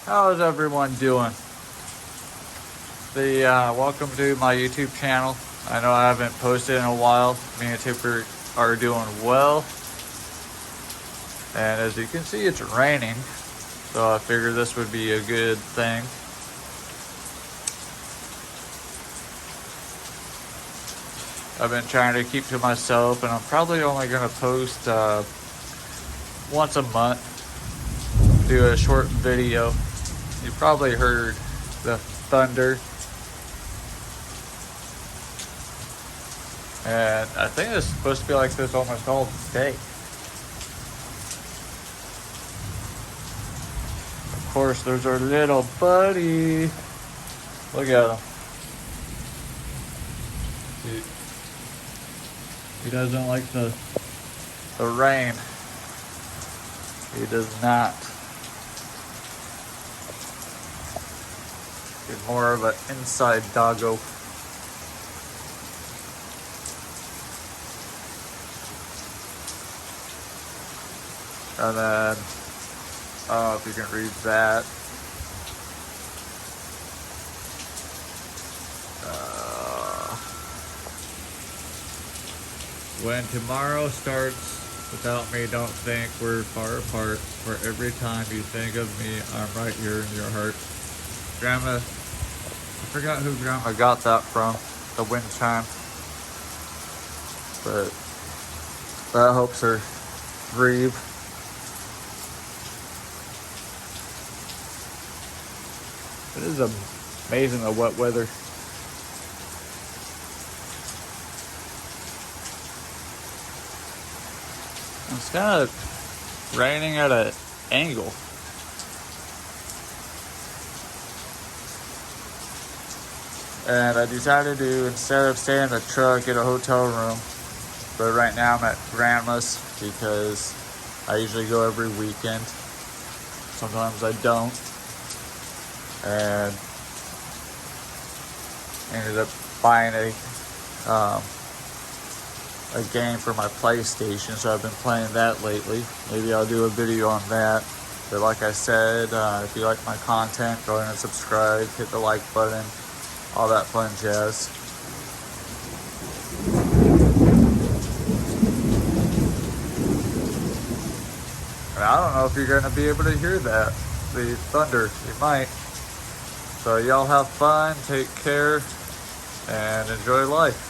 How is everyone doing? Welcome to my YouTube channel. I know I haven't posted in a while. Me and Tipper are doing well. And as you can see, it's raining. So I figured this would be a good thing. I've been trying to keep to myself, and I'm probably only going to post once a month. Do a short video. You probably heard the thunder. And I think it's supposed to be like this almost all day. Of course, there's our little buddy. Look at him. He doesn't like the rain. He does not. He's more of an inside doggo. And then, I don't know if you can read that. When tomorrow starts without me, don't think we're far apart. For every time you think of me, I'm right here in your heart. Grandma, I forgot who Grandma got that from, the wind chime. But that helps her breathe. It is amazing the wet weather. It's kind of raining at an angle. And I decided to, instead of staying in the truck, get a hotel room. But right now I'm at Grandma's because I usually go every weekend. Sometimes I don't. And ended up buying a game for my PlayStation, so I've been playing that lately. Maybe I'll do a video on that. But like I said, if you like my content, go ahead and subscribe, hit the like button, all that fun jazz. And I don't know if you're going to be able to hear that, the thunder. You might. So y'all have fun, take care, and enjoy life.